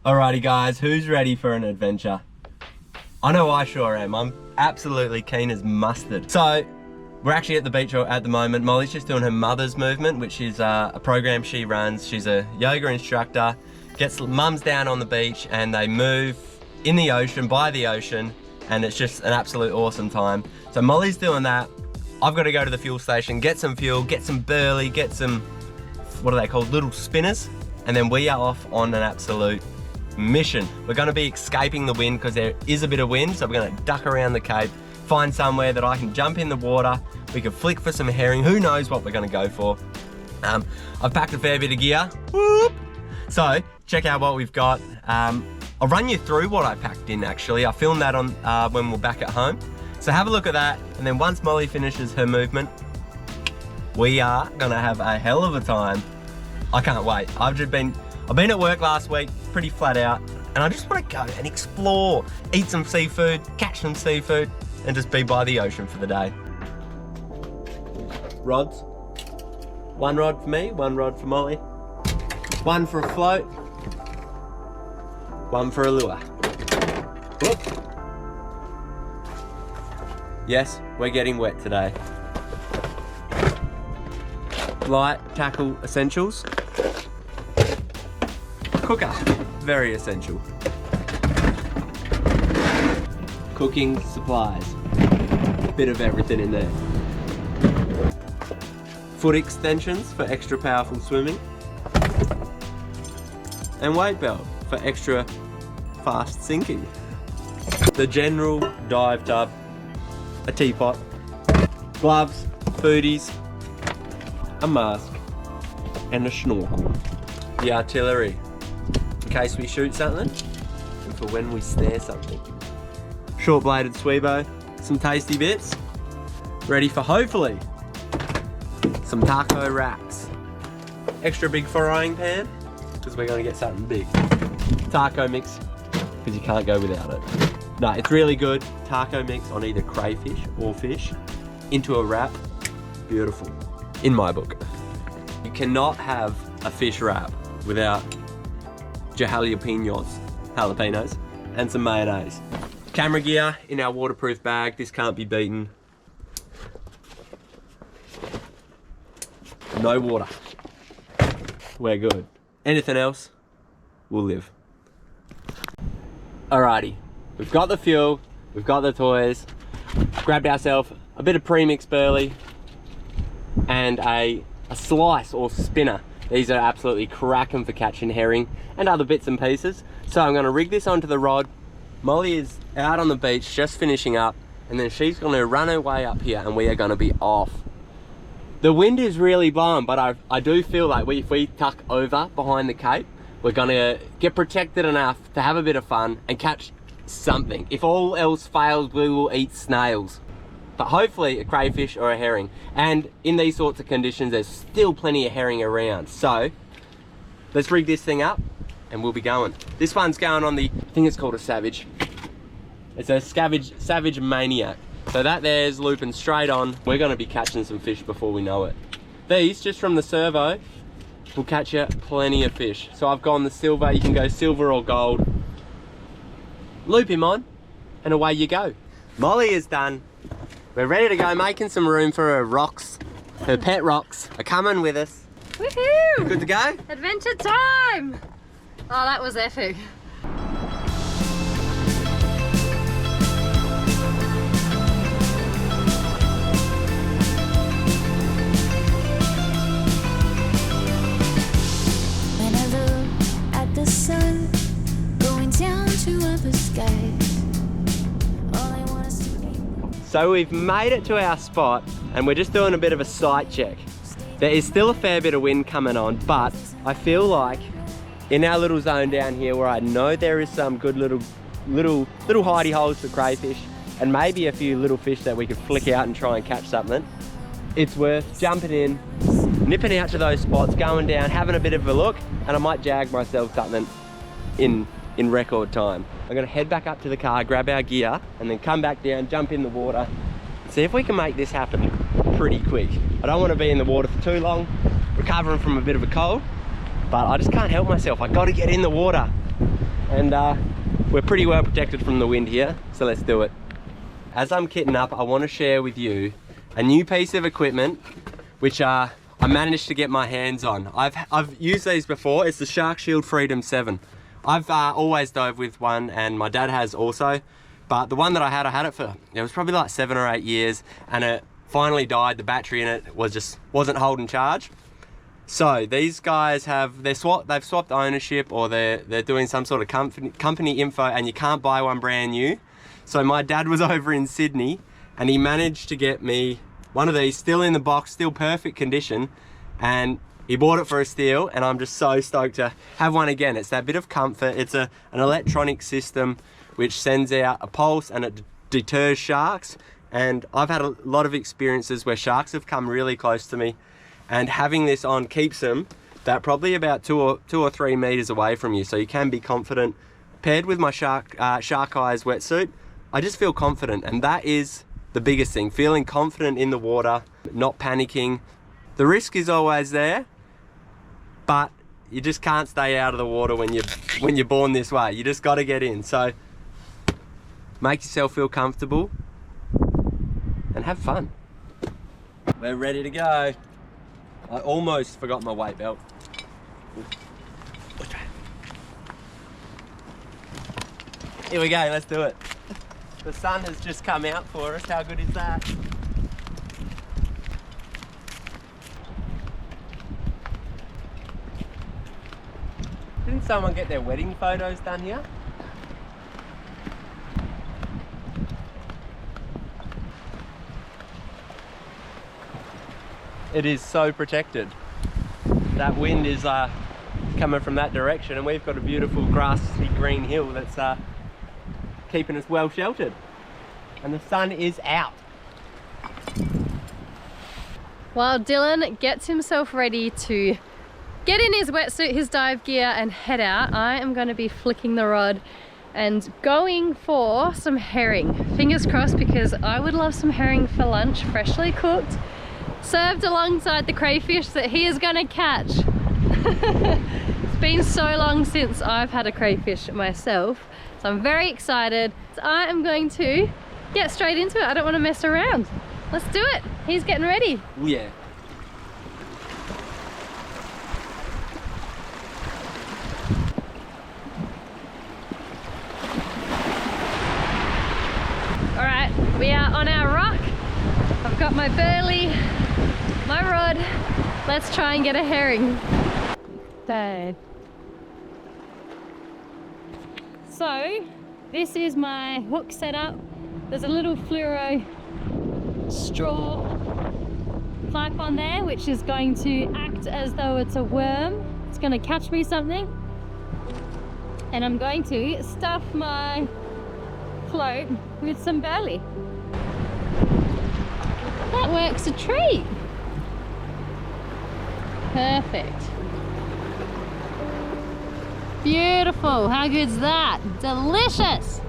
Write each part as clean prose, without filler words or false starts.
Alrighty guys, who's ready for an adventure? I know I sure am. I'm absolutely keen as mustard. So, we're actually at the beach at the moment. Molly's just doing her mother's movement, which is a program she runs. She's a yoga instructor, gets mums down on the beach and they move in the ocean, by the ocean, and it's just an absolute awesome time. So Molly's doing that. I've got to go to the fuel station, get some fuel, get some burley, get some, what are they called, little spinners, and then we are off on an absolute mission. We're going to be escaping the wind because there is a bit of wind, so we're going to duck around the cape, find somewhere that I can jump in the water, we can flick for some herring, who knows what we're going to go for. I've packed a fair bit of gear. Whoop. So check out what we've got. I'll run you through what I packed in actually. I filmed that on when we're back at home. So have a look at that, and then once Molly finishes her movement, we are gonna have a hell of a time. I can't wait. I've been at work last week, pretty flat out, and I just want to go and explore, eat some seafood, catch some seafood, and just be by the ocean for the day. Rods. One rod for me, one rod for Molly. One for a float, one for a lure. Whoop. Yes, we're getting wet today. Light tackle essentials. Cooker, very essential. Cooking supplies, bit of everything in there. Foot extensions for extra powerful swimming. And weight belt for extra fast sinking. The general dive tub, a teapot, gloves, foodies, a mask, and a snorkel. The artillery, in case we shoot something, and for when we snare something. Short bladed sweebo, some tasty bits, ready for hopefully some taco wraps. Extra big frying pan, because we're going to get something big. Taco mix, because you can't go without it. No, it's really good. Taco mix on either crayfish or fish into a wrap. Beautiful, in my book. You cannot have a fish wrap without jalapenos, and some mayonnaise. Camera gear in our waterproof bag. This can't be beaten. No water. We're good. Anything else, we'll live. Alrighty, we've got the fuel, we've got the toys, grabbed ourselves a bit of premix burley and a slice or spinner. These are absolutely cracking for catching herring and other bits and pieces. So I'm gonna rig this onto the rod. Molly is out on the beach just finishing up, and then she's gonna run her way up here and we are gonna be off. The wind is really blowing, but I do feel like if we tuck over behind the cape, we're gonna get protected enough to have a bit of fun and catch something. If all else fails, we will eat snails. But hopefully a crayfish or a herring. And in these sorts of conditions, there's still plenty of herring around. So let's rig this thing up and we'll be going. This one's going on the, I think it's called a Savage. It's a Savage Maniac. So that there's looping straight on. We're gonna be catching some fish before we know it. These, just from the servo, will catch you plenty of fish. So I've gone the silver, you can go silver or gold. Loop him on, and away you go. Molly is done. We're ready to go, making some room for her rocks. Her pet rocks are coming with us. Woohoo! Good to go? Adventure time! Oh, that was epic. So we've made it to our spot and we're just doing a bit of a sight check. There is still a fair bit of wind coming on, but I feel like in our little zone down here where I know there is some good little hidey holes for crayfish and maybe a few little fish that we could flick out and try and catch something, it's worth jumping in, nipping out to those spots, going down, having a bit of a look, and I might jag myself something in record time. I'm gonna head back up to the car, grab our gear, and then come back down, jump in the water, see if we can make this happen pretty quick. I don't want to be in the water for too long, recovering from a bit of a cold, but I just can't help myself. I gotta get in the water. and we're pretty well protected from the wind here, so let's do it. As I'm kitting up, I want to share with you a new piece of equipment which I managed to get my hands on. I've used these before. It's the Shark Shield Freedom 7. I've always dove with one, and my dad has also, but the one that I had it for, it was probably like 7 or 8 years, and it finally died. The battery in it wasn't holding charge. So these guys they've swapped ownership, or they're doing some sort of company info, and you can't buy one brand new. So my dad was over in Sydney, and he managed to get me one of these, still in the box, still perfect condition, and he bought it for a steal, and I'm just so stoked to have one again. It's that bit of comfort. It's an electronic system which sends out a pulse, and it deters sharks. And I've had a lot of experiences where sharks have come really close to me, and having this on keeps them that probably about 2 or 3 meters away from you, so you can be confident. Paired with my Shark Eyes wetsuit, I just feel confident, and that is the biggest thing, feeling confident in the water, not panicking. The risk is always there, but you just can't stay out of the water when you're born this way. You just got to get in. So make yourself feel comfortable and have fun. We're ready to go. I almost forgot my weight belt. Here we go, let's do it. The sun has just come out for us. How good is that? Didn't someone get their wedding photos done here? It is so protected. That wind is coming from that direction, and we've got a beautiful grassy green hill that's keeping us well sheltered, and the sun is out. While Dylan gets himself ready to get in his wetsuit, his dive gear, and head out, I am going to be flicking the rod and going for some herring. Fingers crossed, because I would love some herring for lunch, freshly cooked, served alongside the crayfish that he is going to catch. It's been so long since I've had a crayfish myself, so I'm very excited. So I am going to get straight into it. I don't want to mess around. Let's do it. He's getting ready. Yeah. All right, we are on our rock. I've got my burley, my rod. Let's try and get a herring. Dad. So, this is my hook setup. There's a little fluoro straw pipe on there, which is going to act as though it's a worm. It's going to catch me something. And I'm going to stuff my float with some burley. That works a treat. Perfect. Beautiful. How good's that? Delicious.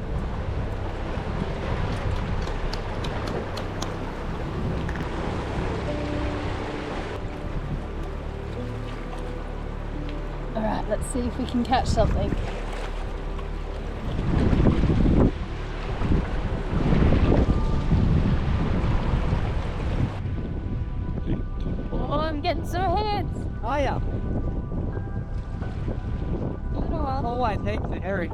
All right, let's see if we can catch something. Oh, I'm getting some hits. Oh yeah. Little one. Oh, I take the herring.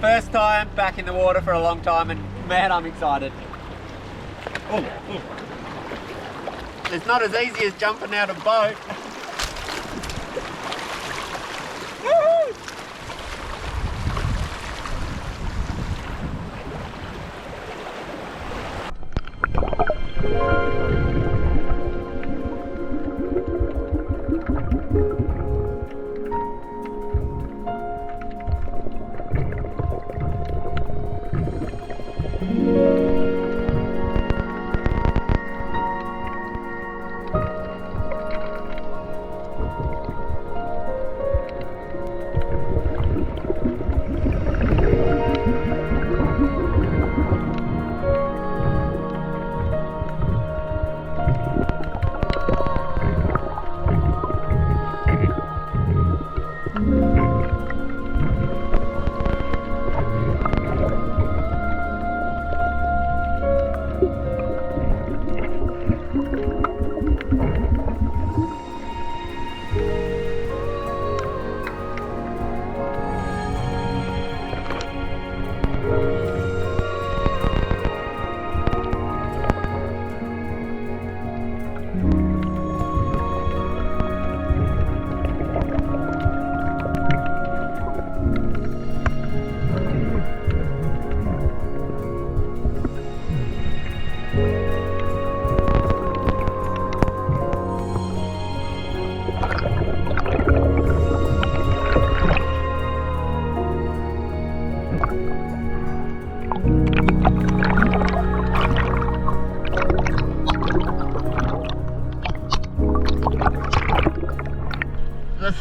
First time back in the water for a long time, and man, I'm excited. Oh, it's not as easy as jumping out a boat.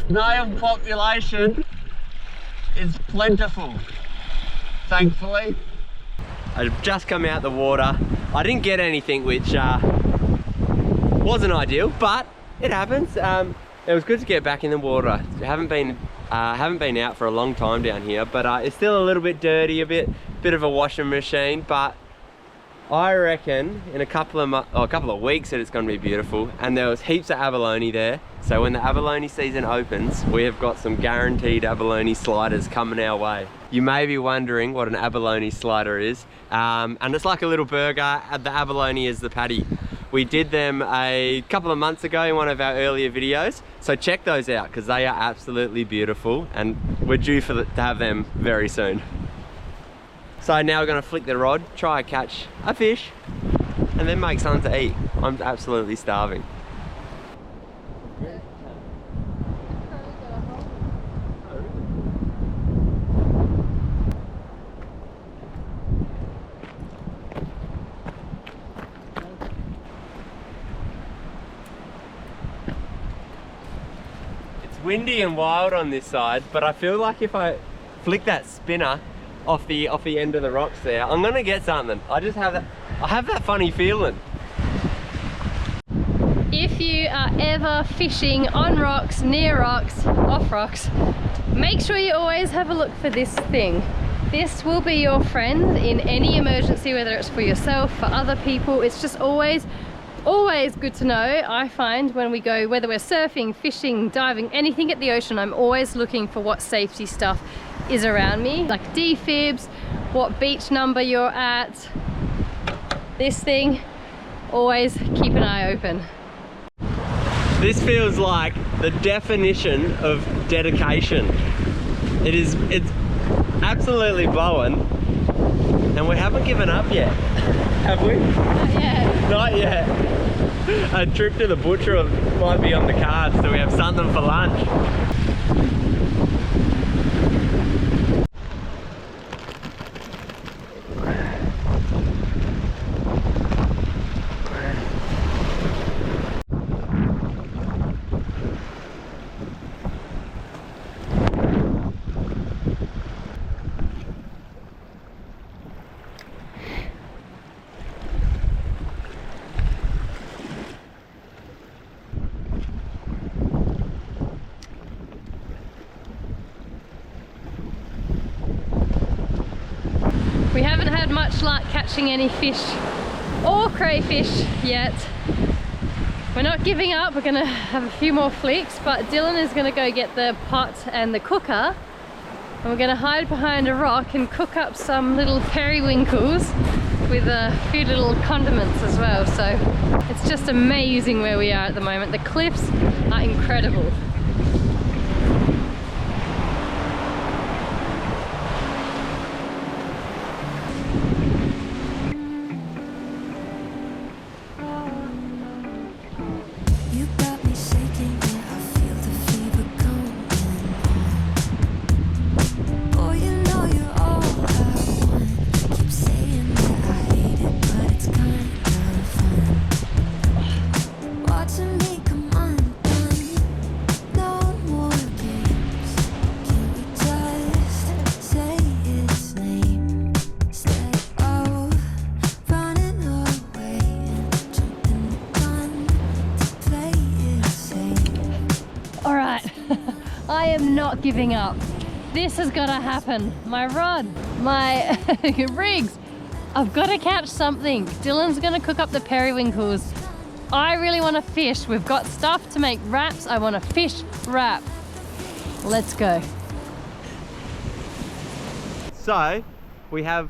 Snail population is plentiful, thankfully. I've just come out the water. I didn't get anything, which wasn't ideal, but it happens. It was good to get back in the water. I haven't been out for a long time down here, but it's still a little bit dirty, a bit of a washing machine. But I reckon in a couple of weeks that it's going to be beautiful. And there was heaps of abalone there, so when the abalone season opens, we have got some guaranteed abalone sliders coming our way. You may be wondering what an abalone slider is, and it's like a little burger. The abalone is the patty. We did them a couple of months ago in one of our earlier videos, so check those out because they are absolutely beautiful, and we're due to have them very soon. So now we're going to flick the rod, try and catch a fish, and then make something to eat. I'm absolutely starving. Windy and wild on this side, but I feel like if I flick that spinner off the end of the rocks there, I'm gonna get something. I have that funny feeling. If you are ever fishing on rocks, near rocks, off rocks, make sure you always have a look for this thing. This will be your friend in any emergency, whether it's for yourself, for other people. It's just always good to know. I find when we go, whether we're surfing, fishing, diving, anything at the ocean, I'm always looking for what safety stuff is around me, like defibs, what beach number you're at. This thing, always keep an eye open. This feels like the definition of dedication. It's absolutely blowing, and we haven't given up yet, have we? Not yet. Not yet. A trip to the butcher might be on the cards, so we have something for lunch. We haven't had much luck catching any fish or crayfish yet. We're not giving up. We're gonna have a few more flicks, but Dylan is gonna go get the pot and the cooker, and we're gonna hide behind a rock and cook up some little periwinkles with a few little condiments as well. So it's just amazing where we are at the moment. The cliffs are incredible. I am not giving up. This has got to happen. My rod, my rigs, I've got to catch something. Dylan's gonna cook up the periwinkles. I really want to fish. We've got stuff to make wraps. I want to fish wrap. Let's go. So we have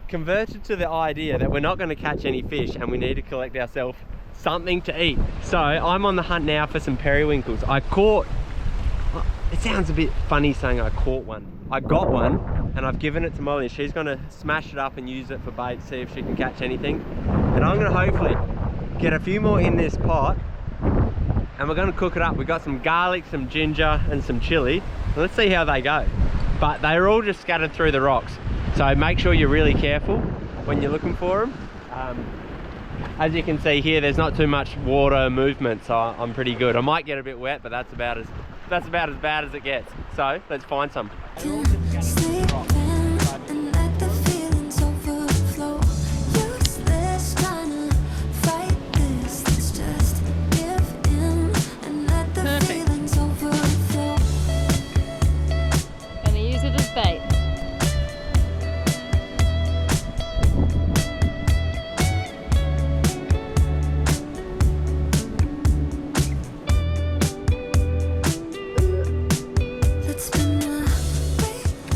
converted to the idea that we're not going to catch any fish and we need to collect ourselves something to eat. So I'm on the hunt now for some periwinkles. I caught, it sounds a bit funny saying I caught one. I got one and I've given it to Molly. She's going to smash it up and use it for bait, see if she can catch anything. And I'm going to hopefully get a few more in this pot and we're going to cook it up. We've got some garlic, some ginger and some chili. Let's see how they go. But they're all just scattered through the rocks. So make sure you're really careful when you're looking for them. As you can see here, there's not too much water movement, so I'm pretty good. I might get a bit wet, but that's about as that's about as bad as it gets. So let's find some.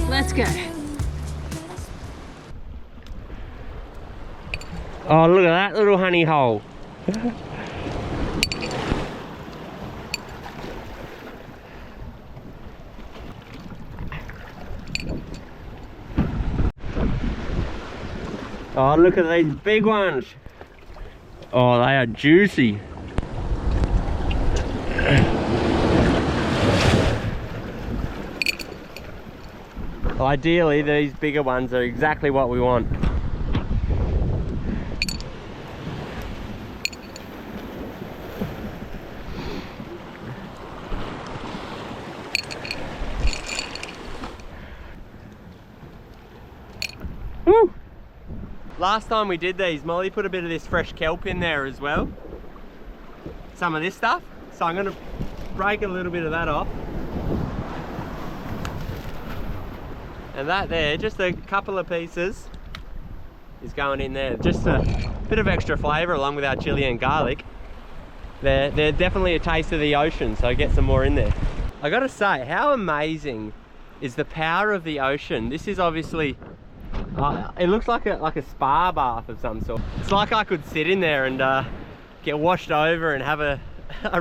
Let's go. Oh, look at that little honey hole. Oh, look at these big ones. Oh, they are juicy. Ideally, these bigger ones are exactly what we want. Woo! Last time we did these, Molly put a bit of this fresh kelp in there as well. Some of this stuff. So I'm going to break a little bit of that off. And that there, just a couple of pieces, is going in there. Just a bit of extra flavour along with our chilli and garlic. They're definitely a taste of the ocean, so get some more in there. I gotta say, how amazing is the power of the ocean? This is obviously, it looks like a spa bath of some sort. It's like I could sit in there and get washed over and have a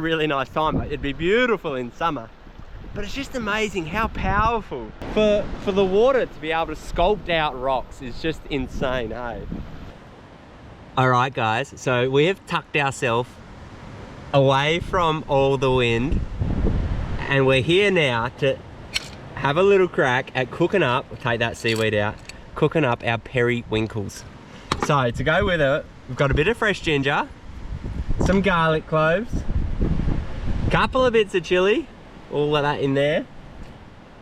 really nice time. It'd be beautiful in summer. But it's just amazing how powerful. For the water to be able to sculpt out rocks is just insane, eh? All right, guys, so we have tucked ourselves away from all the wind, and we're here now to have a little crack at cooking up, we'll take that seaweed out, cooking up our periwinkles. So to go with it, we've got a bit of fresh ginger, some garlic cloves, a couple of bits of chili, all of that in there,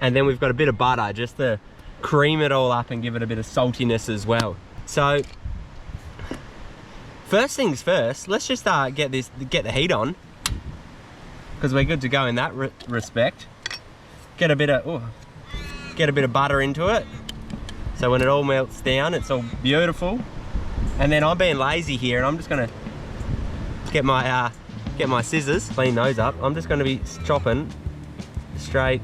and then we've got a bit of butter just to cream it all up and give it a bit of saltiness as well. So first things first, let's just get the heat on, because we're good to go in that respect. Get a bit of butter into it, so when it all melts down, it's all beautiful. And then I'm being lazy here, and I'm just gonna get my scissors, clean those up. I'm just gonna be chopping straight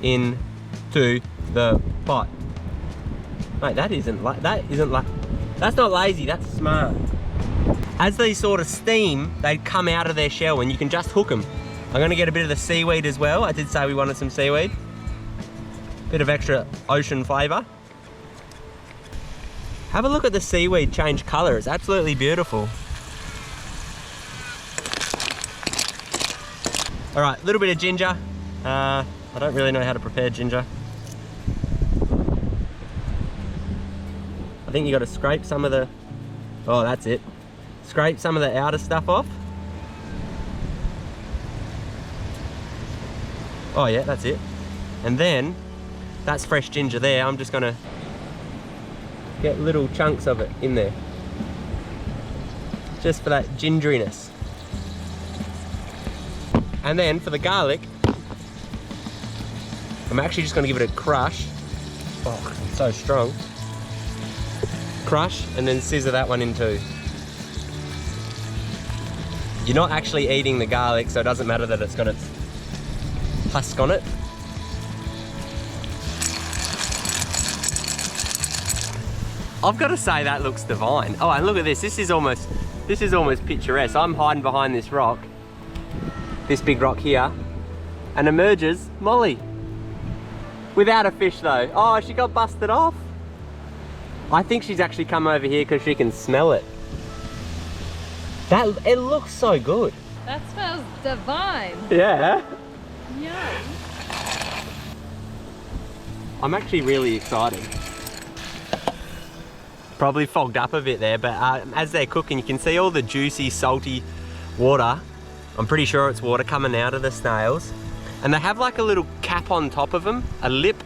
into the pot. Mate, that's not lazy, that's smart. As they sort of steam, they come out of their shell and you can just hook them. I'm gonna get a bit of the seaweed as well. I did say we wanted some seaweed. Bit of extra ocean flavour. Have a look at the seaweed change colour, it's absolutely beautiful. All right, a little bit of ginger. I don't really know how to prepare ginger. I think you got to scrape some of the, oh, that's it. Scrape some of the outer stuff off. Oh yeah, that's it. And then, that's fresh ginger there. I'm just gonna get little chunks of it in there. Just for that gingeriness. And then for the garlic, I'm actually just gonna give it a crush. Oh, it's so strong. Crush, and then scissor that one in too. You're not actually eating the garlic, so it doesn't matter that it's got its husk on it. I've got to say that looks divine. Oh, and look at this. This is almost picturesque. I'm hiding behind this rock, this big rock here, and emerges Molly. Without a fish though. Oh, she got busted off. I think she's actually come over here because she can smell it. It looks so good. That smells divine. Yeah. Yum. I'm actually really excited. Probably fogged up a bit there, but as they're cooking, you can see all the juicy, salty water. I'm pretty sure it's water coming out of the snails. And they have like a little cap on top of them, a lip,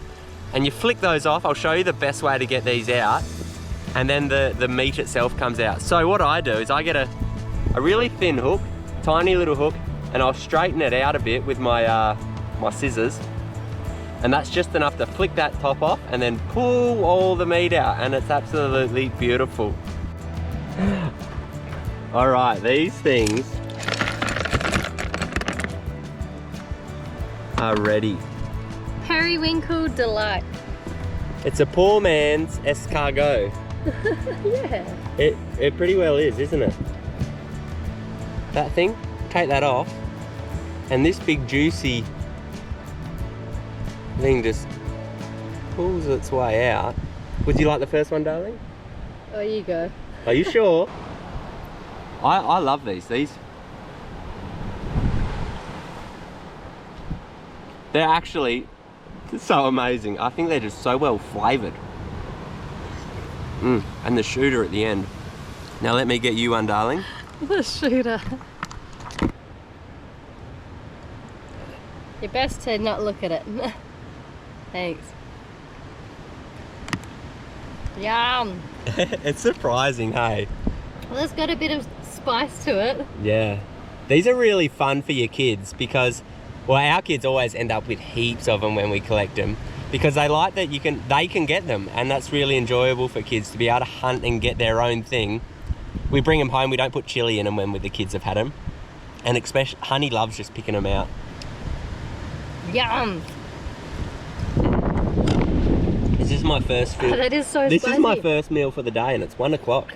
and you flick those off. I'll show you the best way to get these out. And then the meat itself comes out. So what I do is I get a really thin hook, tiny little hook, and I'll straighten it out a bit with my, my scissors. And that's just enough to flick that top off and then pull all the meat out, and it's absolutely beautiful. All right, these things are ready. Periwinkle delight. It's a poor man's escargot. Yeah. It pretty well is, isn't it? That thing, take that off, and this big juicy thing just pulls its way out. Would you like the first one, darling? Oh, you go. Are you sure? I love these. They're actually so amazing. I think they're just so well flavored. And the shooter at the end. Now let me get you one, darling. The shooter. You're best to not look at it. Thanks. Yum. It's surprising, hey? Well, it's got a bit of spice to it. Yeah. These are really fun for your kids because, well, our kids always end up with heaps of them when we collect them because they like that they can get them, and that's really enjoyable for kids to be able to hunt and get their own thing. We bring them home, we don't put chili in them when the kids have had them. And especially, Honey loves just picking them out. Yum. This is my first meal. Oh, that is so This spicy. is my first meal for the day, and it's 1 o'clock.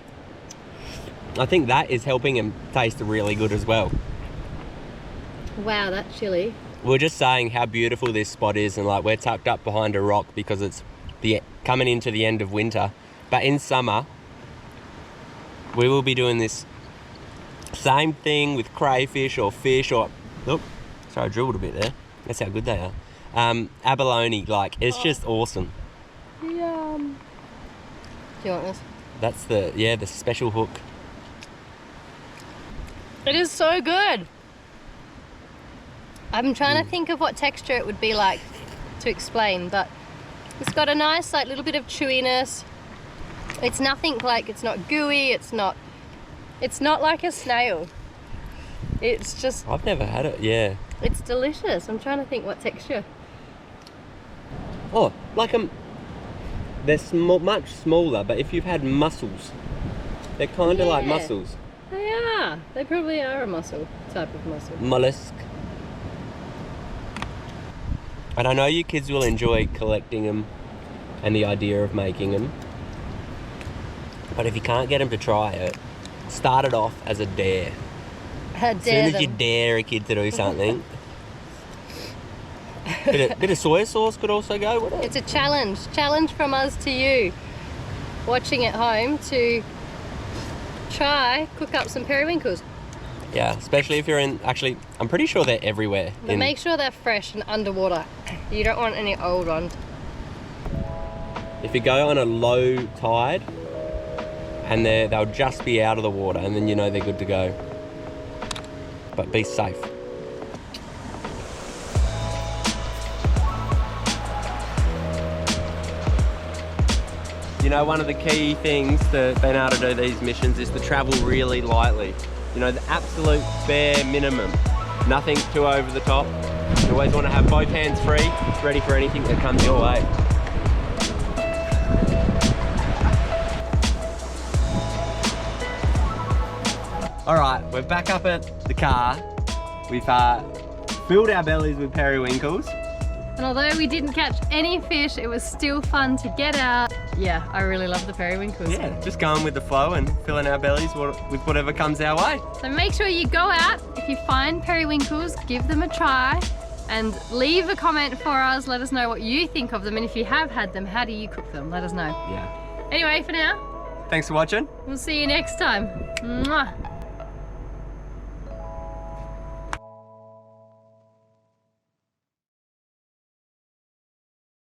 I think that is helping him taste really good as well. Wow, that chili. We were just saying how beautiful this spot is, and like we're tucked up behind a rock because it's coming into the end of winter. But in summer, we will be doing this same thing with crayfish or fish or... Oh, sorry, I dribbled a bit there. That's how good they are. Abalone, like, it's just awesome. Yum. Do you want this? That's the special hook. It is so good. I'm trying to think of what texture it would be like to explain, but it's got a nice like little bit of chewiness. It's nothing like, it's not gooey, it's not like a snail. It's just... I've never had it, yeah. It's delicious. I'm trying to think what texture. Oh, like they're much smaller, but if you've had mussels, they're kind of like Yeah. mussels. They are. They probably are a mussel, type of mussel. Mollusk. And I know you kids will enjoy collecting them and the idea of making them. But if you can't get them to try it, start it off as a dare. As soon as you dare a kid to do something. bit of soy sauce could also go, wouldn't it? It's a challenge from us to you, watching at home, to cook up some periwinkles. Yeah, especially if you're in, actually, I'm pretty sure they're everywhere. But make sure they're fresh and underwater. You don't want any old ones. If you go on a low tide, and they'll just be out of the water, and then you know they're good to go. But be safe. You know, one of the key things to being able to do these missions is to travel really lightly. You know, the absolute bare minimum. Nothing too over the top. You always want to have both hands free, ready for anything that comes your way. All right, we're back up at the car. We've filled our bellies with periwinkles. And although we didn't catch any fish, it was still fun to get out. Yeah, I really love the periwinkles. Yeah, just going with the flow and filling our bellies with whatever comes our way. So make sure you go out. If you find periwinkles, give them a try and leave a comment for us. Let us know what you think of them. And if you have had them, how do you cook them? Let us know. Yeah. Anyway, for now, Thanks for watching. we'll see you next time. Mwah.